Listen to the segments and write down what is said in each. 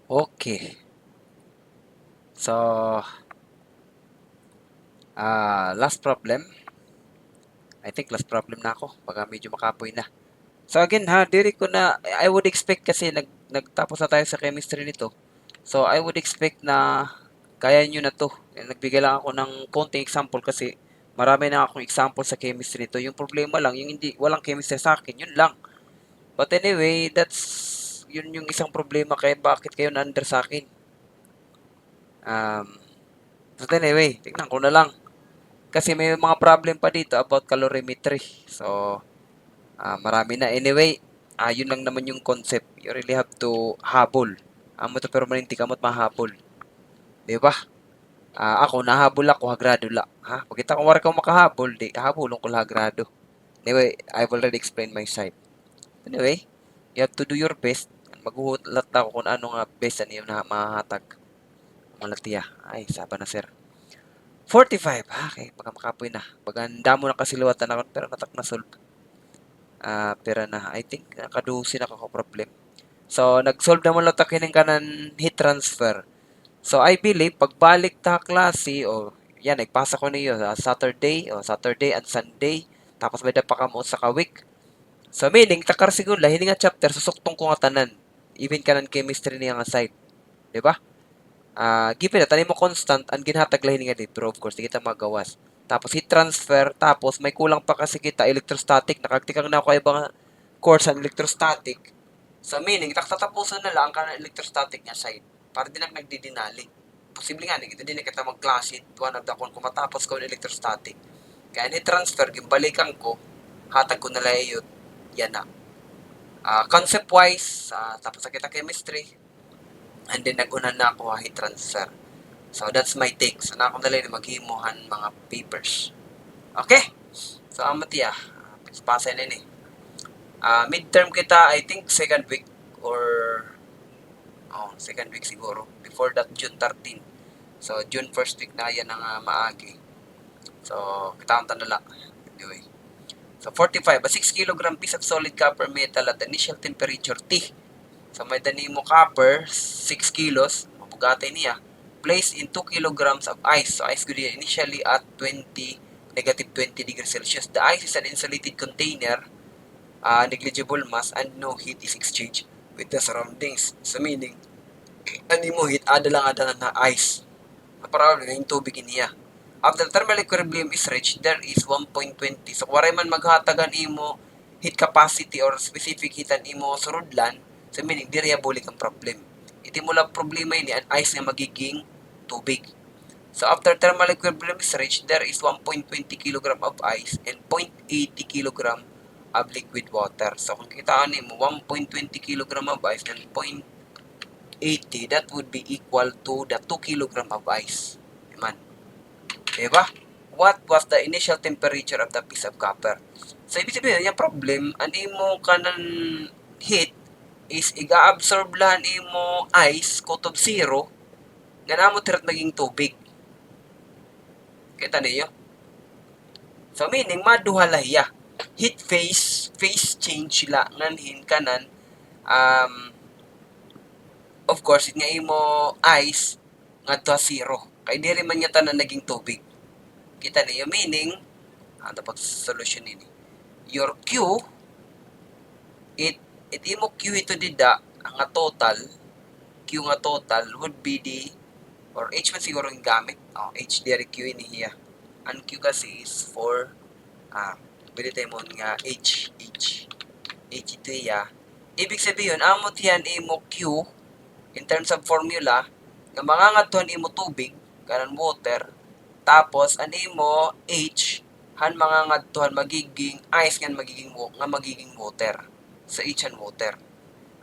Okay. So, last problem. I think last problem na ako. Baka medyo makapoy na. So again ha, diri ko na, I would expect kasi nagtapos na tayo sa chemistry nito. So I would expect na kaya nyo na to. Nagbigay lang ako ng konting example kasi marami na akong example sa chemistry nito. Yung problema lang, yung hindi, walang chemistry sa akin, yun lang. But anyway, yun yung isang problema kaya bakit kayo na-under sa akin. Um, but anyway, tignan ko na lang. Kasi may mga problem pa dito about calorimetry. So, marami na. Anyway, yun lang naman yung concept. You really have to habol. Amo to permanente kamot mahabol. Di ba? Ako, nahabol ako, hagrado la. Ha? Pag kita kung wala kang makahabol, di, habulong ko hagrado. Anyway, I've already explained my side. Anyway, you have to do your best. Maghuhulat ako kung ano nga best na na mahahatag. Malatiya. Ay, saba na sir. 45. Okay, baka makapoy na. Baga, damo na kasiluwatan ako, pero natak na solve. Pera na. I think, nakadusin ako problem. So, nag-solve naman lang tayo ng kanan heat transfer. So, I believe, pagbalik ta klase, o yan, nagpasa ko niyo Saturday and Sunday, tapos may pa kamo sa ka-week. So, meaning, takar siguro, hindi nga chapter, susuktong ko nga tanan. Even kanan chemistry niya nga side. Di ba? Given na, tanin mo constant, ang ginhatag lahin nga dito, pero of course, di kita magawas. Tapos, heat transfer, tapos, may kulang pa kasi kita, electrostatic, nakagtikang na ako ibang course ang electrostatic. So, meaning, tatapusan na lang ka ng electrostatic niya side. Para din ang nagdidinali. Posible nga, hindi din kita mag-class it. One of the kung matapos ko ng electrostatic. Kaya ni-transfer, gimbalikan ko, hatag ko na lang yun. Yan na. Concept-wise, tapos sa kita chemistry, and then nag-unan na ako heat transfer. So, that's my take. So, na ako na lang maghimuhan mga papers. Okay? So, amati pasay na yun midterm kita, I think second week or second week siguro. Before that, June 13. So, June first week na yan ang maagi. So, kitamtan na lang. Anyway. So, 45. A 6 kilogram piece of solid copper metal at initial temperature T. So, may danimo copper, 6 kilos. Mabugatay niya. Placed in 2 kilograms of ice. So, ice good initially at negative 20 degrees Celsius. The ice is an insulated container, negligible mass, and no heat is exchanged with the surroundings. So, meaning, ani mo heat, ada na ice. Probably na yung tubig niya. After thermal equilibrium is reached, there is 1.20. So, waray man maghatagan imo heat capacity or specific heatan imo surudlan, so meaning, diriya bulik ang problem. Iti mo lang problema ini, ang ice nga magiging tubig. So, after thermal equilibrium is reached, there is 1.20 kg of ice and 0.80 kg of liquid water. So, kung kitaan mo, 1.20 kg of ice and 0.80, that would be equal to the 2 kg of ice. Diman. Diba? What was the initial temperature of the piece of copper? So, ibig sabihin, yung problem, ani mo kanan heat is iga-absorb lang imo ice, kutob zero, ganamo tirat maging tubig. Kita niyo? So, meaning, maduhalahiya. Heat phase change sila nganhin kanan, of course, nga imo ice, nga to zero. Kaya di rin man niya tanan naging tubig. Kita niyo? Meaning, dapat solution ini. Your Q, it imo Q ito dida, nga total, Q nga total would be or H man siguro yung gamit. H di Q ini hiya. Ang Q kasi is for, pwede tayo mo nga H ito hiya. Ibig sabihin, amot yan imo Q, in terms of formula, nga mangangadtuhan imo tubig, kanan water, tapos, ano mo, H, han mangangadtuhan magiging ice nga magiging water. Sa H and water.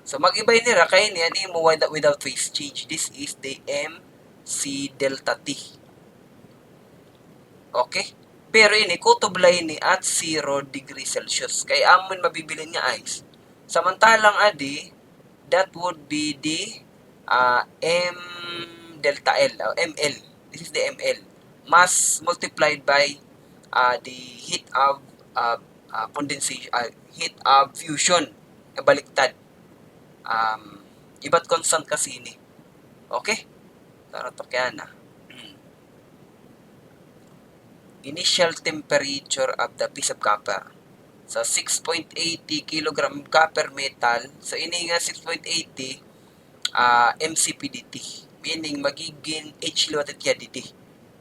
So, mag-ibay nila, kaya niya, mo without phase change. This is the MC delta T. Okay? Pero ini, kutoblay ni at 0 degree Celsius. Kaya amon mabibilin nga ice. Samantalang adi, that would be the M delta L, ML. This is the ML. Mass multiplied by the heat of condensation, heat of fusion, baliktad. Iba't constant kasi ini. Okay? Tara to kaya na. Initial temperature of the piece of copper. So, 6.80 kilogram copper metal. So, ini nga 6.80 MCPDT. Meaning, magiging H liwatat yadidi.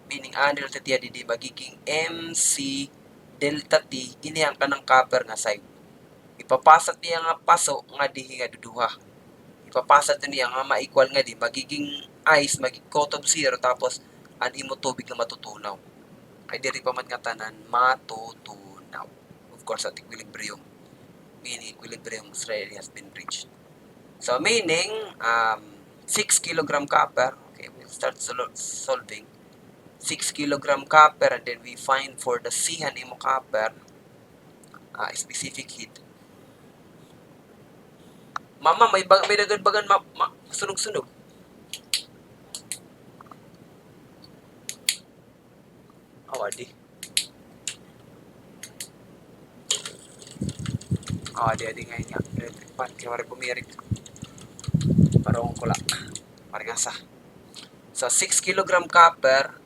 Meaning, liwatat yadidi. Magiging MC delta T. Ini ang kanang copper nga side. Ipapasat niya nga paso nga dihi nga duduha. Ipapasat niya nga ma-equal nga di. Magiging ice, magiging coat of zero. Tapos, ang imo tubig nga matutunaw. Ay diri pa man nga tanan matutunaw. Of course, at equilibrium. Meaning, equilibrium already has been reached. So, meaning, 6 kilogram copper. Okay, we'll start solving. 6 kilogram copper and then we find for the C imo copper specific heat. Mama, may dagad-bagan sunog-sunog. Adi. Adi ngayon nga. Electric pan. Kaya wari pumirik. Parang kula. Parang asa. So, 6 kilogram copper.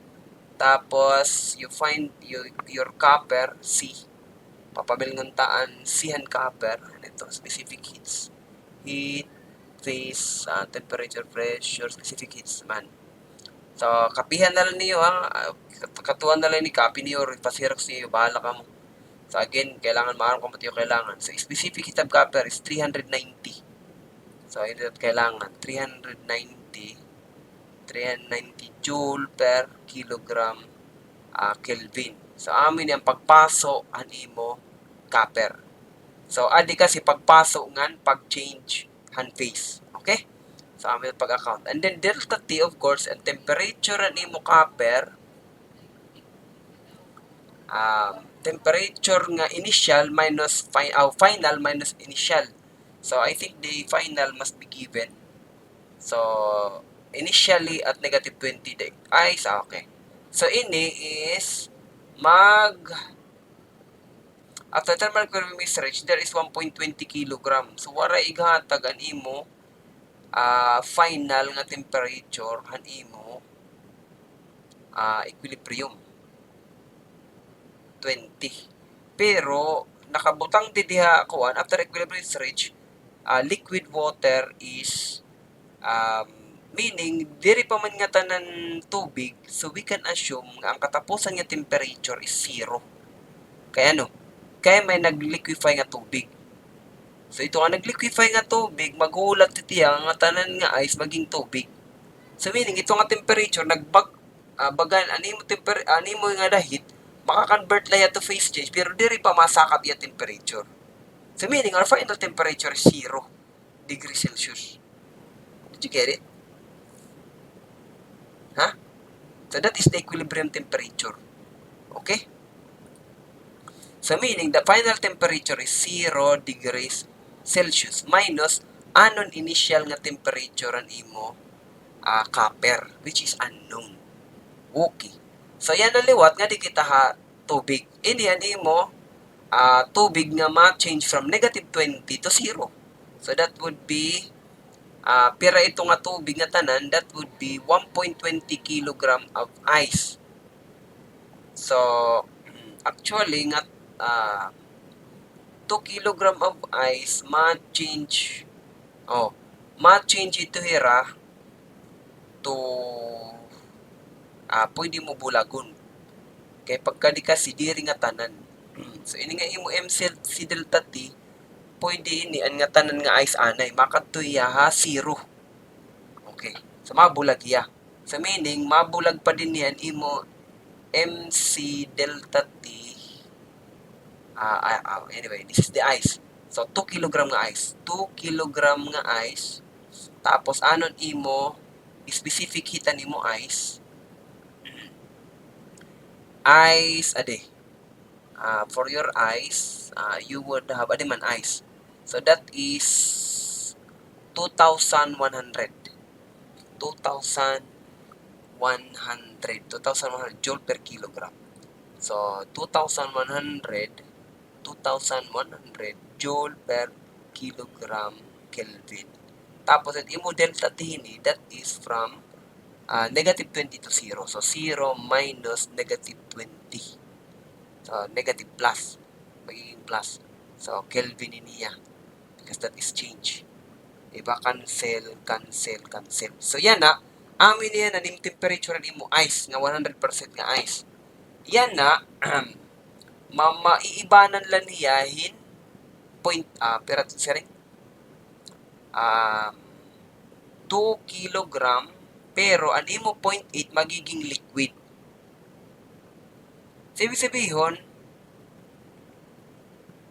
Tapos, you find your copper, C. Papamilnguntaan, C-han copper. And ito, specific heats. Heat, phase, temperature, pressure, specific heats man. So, kapihan na lang niyo, katuan na lang ni copy niyo, or pasirox niyo, bahala ka mo. So, again, kailangan maaram kung yung kailangan. So, specific heat of copper is 390. So, ito kailangan, 390 joule per kilogram Kelvin. So, amin yung pagpaso animo copper. So, adi kasi pagpaso ngan pag-change han phase. Okay? So, amin yung pag-account. And then, delta T, of course, and temperature animo copper, temperature nga initial minus final minus initial. So, I think the final must be given. So, initially at negative 20 day. Okay. So, ini is after thermal equilibrium is reached, there is 1.20 kilogram. So, wara ighatag an imo final nga temperature han imo equilibrium 20. Pero nakabutang di diha kuan after equilibrium is reached, liquid water is meaning diri pa man nga tanan tubig, so we can assume nga ang katapusan nga temperature is 0. Kaya ano? Kaya may nag-liquefy nga tubig. So ito nga nag-liquefy nga tubig, maghulat titiya nga tanan nga ice maging tubig. So meaning ito nga temperature bagan animo nga dahit maka-convert laya to phase change pero diri pa masakat ya temperature. So meaning our final temperature is 0 degrees Celsius. Did you get it? Huh? So that is the equilibrium temperature. Okay? So meaning the final temperature is 0 degrees Celsius minus anon initial nga temperature an imo copper which is unknown. Okay. So yan ang liwat nga di kita tubig. Ini yan imo tubig nga ma-change from negative 20 to 0. So that would be pira ito nga tubig nga tanan, that would be 1.20 kilogram of ice. So actually nga 2 kilogram of ice ma-change ito hira to pwede mo bulagon kay pagka di kasi diri nga tanan. So ini nga imo MC delta T pwede ini an nga tanan nga ice anay makadtoy ha 0. Okay, so mabulag ya. So meaning mabulag pa din yan imo MC delta T. Anyway, this is the ice. So 2 kilogram nga ice. 2 kilogram nga ice. Tapos anon imo specific hitan nimo ice. Ice ade. For your ice, you would have man ice. So that is 2,100. 2,100 joule per kilogram. So 2,100 joule per kilogram Kelvin. Tapos, imo delta T ni, that is from negative 20 to 0. So, 0 minus negative 20. So, negative plus. Magiging plus. So, Kelvin niya. Because that is change. Diba? Cancel, cancel, cancel. So, yan na. Amin yan na nim temperature ni mo ice nga 100% nga ice. Yan na. Maiibanan lang niya hin point, pero sorry, 2 kilogram, pero ang imo 0.8 magiging liquid. So, ibig sabihin,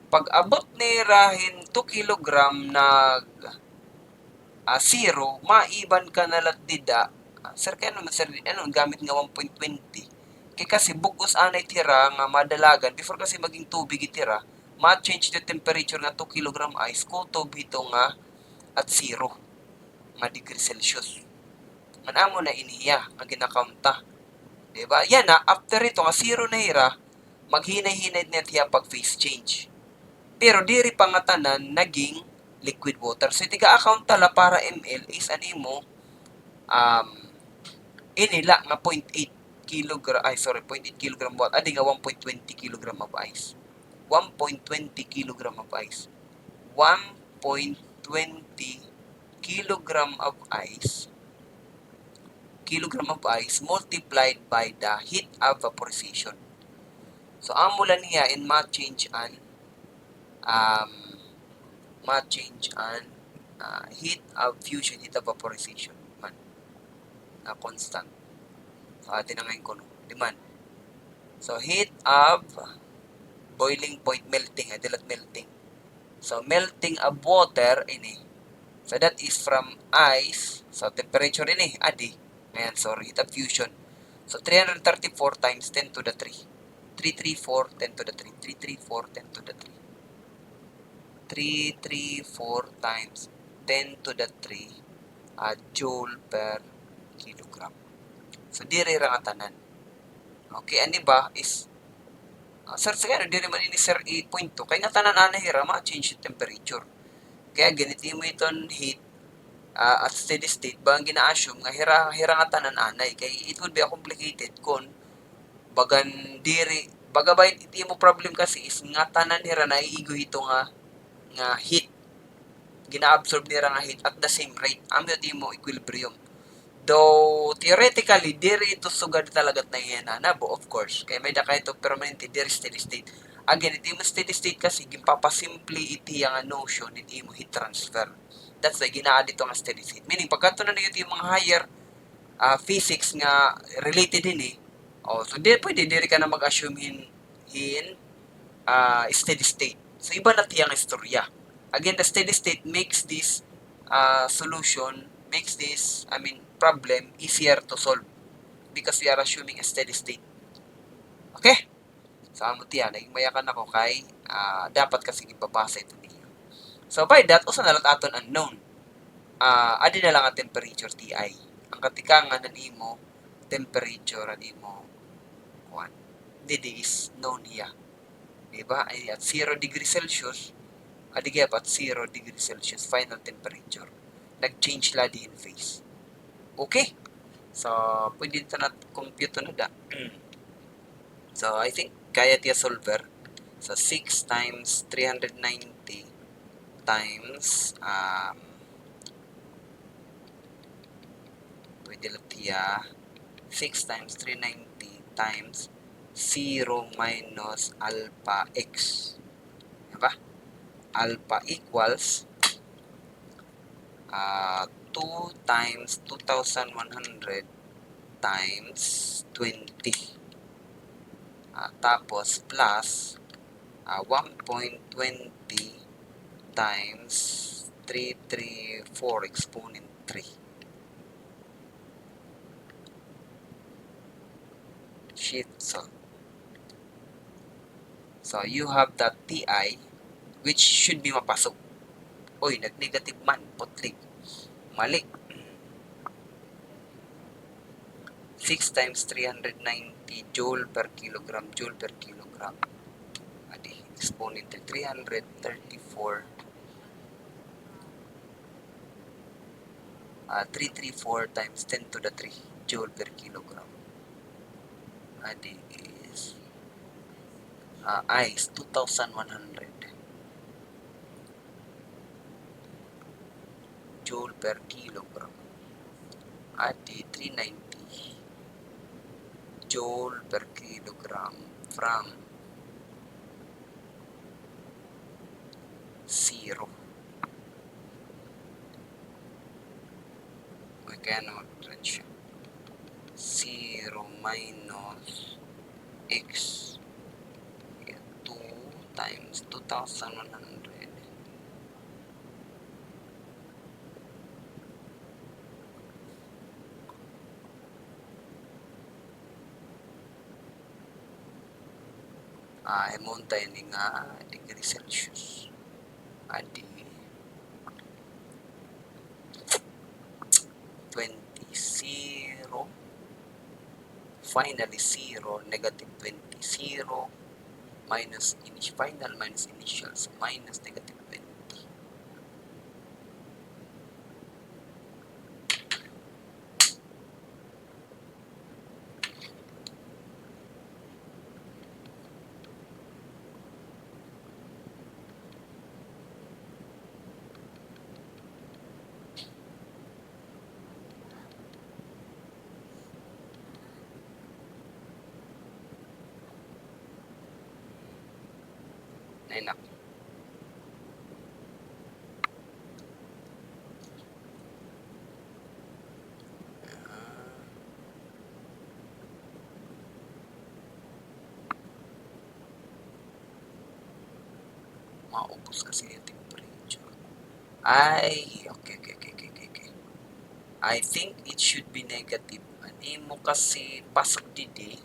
pag abot ni rahin 2 kilogram na 0, maiban ka na lang dida. Sir, kaya naman sir, gamit nga 1.20. Kaya kasi bugos anay tira nga madalagan, before kasi maging tubig itira, ma-change the temperature nga 2 kilogram ice, kutob ito nga at 0 nga degree Celsius. Manamo na iniya nga ginakaunta. Diba? Yan na, after ito nga 0 na hira, maghinay-hinay na tiya pag phase change. Pero diri pa nga tanan naging liquid water. So tiga-account tala para ml is animo inila nga 0.8 kilogram, 0.8 kilogram water. Adi nga 1.20 kilogram of ice. 1.20 kilogram of ice. 1.20 kilogram of ice multiplied by the heat of vaporization. So, amo lang niya in ma-change an heat of fusion, heat of vaporization man. Constant. So, atin na ngayon ko, diman. So, heat of boiling point, melting, dilat melting. So, melting of water, ini. So, that is from ice. So, temperature ini, adi. Ayan, sorry, heat of fusion. So, 334 times 10 to the 3. 334, 10 to the 3. 334, 10 to the 3. 334 times 10 to the 3 joule per kilogram. So, diri ra nga tanan. Okay, ani ba is sir, sige, diri man ini sir 8.2. Kaya nga tanan ana hira ma-change yung temperature. Kaya ganito mo iton heat at steady state ba ang gina-assume nga hira nga tanan anay. Kaya it would be complicated kung bagan diri bagabay iti mo problem kasi is nga tanan hira na iigo ito nga heat gina-absorb nira nga heat at the same rate. Amo di mo equilibrium. Though theoretically diri ito sugad talaga na iyananabo, of course. Kaya may daka ito permanente diri steady state. Again, iti mo steady state kasi gimpapasimple iti nga notion iti mo heat transfer. That's why ginaad ito nga steady state. Meaning pagkanto na iti yung mga higher physics nga related din so pwede diri ka na mag-assume in steady state. So iba na tiyang istorya. Again, the steady state makes this problem easier to solve because we are assuming a steady state. Okay? So, amo tiyan, naging mayakan ako kay dapat kasi ipabasa ito niyo. So, by that, usa na lang aton unknown. Adi na lang ang temperature Ti. Ang katikangan na nimo temperature nimo didi is known niya. Diba? Ay at 0 degree Celsius, adi kaya at 0 degree Celsius final temperature. Nag-change la di in phase. Okay? So, pwede ito na compute na da. So, I think kaya tiya solver. So, 6 times 390 times pwede lang tiya 6 times 390 times 0 minus alpha x. Diba? Alpha equals 2 times 2,100 times 20. Tapos plus 1.20 times 334 exponent 3. Shift solve. So, you have that Ti, which should be mapasok. Oy, nag-negative man, potlig. Mali. 6 times 390 joule per kilogram, Adi, exponent 334 334 times 10 to the 3 joule per kilogram. Adi is ice 2,100 joule per kilogram. Adi 390 joule per kilogram from 0. Magkano mag-range 0 minus x 2 times 2,100 amount tayo ng degree Celsius. Adi 20 0 finally 0 negative 20 0 minus final minus initial, so minus negative 20. Nainak. Maubos kasi yung temperature. Okay. I think it should be negative. Ani mo kasi pasok didi,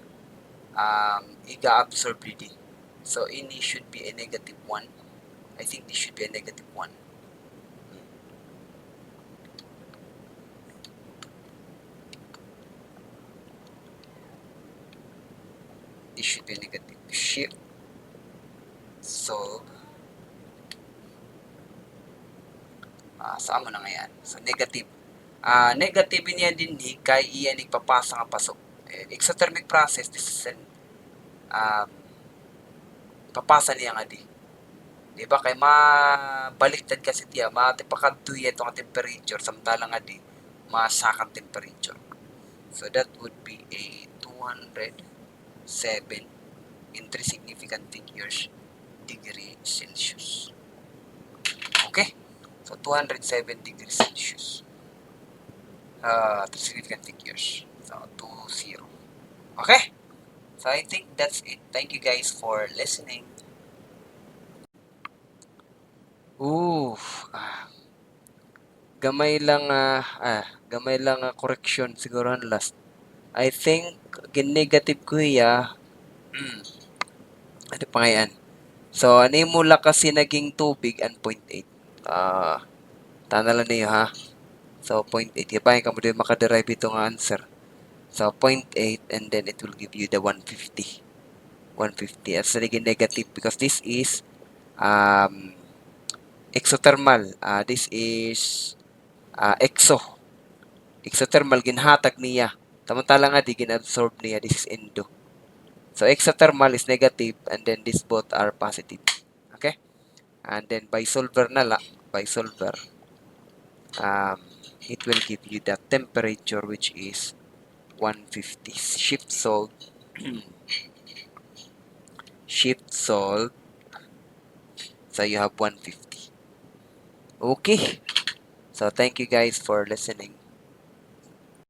iga-absorb didi. So, ini should be a negative 1. I think this should be a negative 1. This should be a negative. Shift. Solve. Saan mo na ngayon? So, negative. Negative niya din kay iyan ipapasa nga pasok. Exothermic process, this is an papasa niya nga di. Diba? Kay mabaliktad kasi tiya, matipakadtuya itong temperature, samtala nga di, masakang temperature. So, that would be a 207 in 3 significant figures degree Celsius. Okay? So, 207 degrees Celsius. 3 significant figures. So, 20. Okay? So, I think that's it. Thank you guys for listening. Gamay lang correction siguro ang last. I think gin-negative ko ano pa ngayon? So, ano yung mula kasi naging tubig and 0.8. Tanalan niyo ha. So, 0.8. Ipahin ka mo din makaderive itong answer. So, 0.8 and then it will give you the 150. 150. As naging negative because this is exothermal. This is exothermal ginhatag niya. Samantala nga di ginabsorb niya. This is endo. So exothermal is negative and then these both are positive. Okay? And then by solver it will give you the temperature which is 150. Shift solve. Shift solve. So you have 150. Okay. So thank you guys for listening.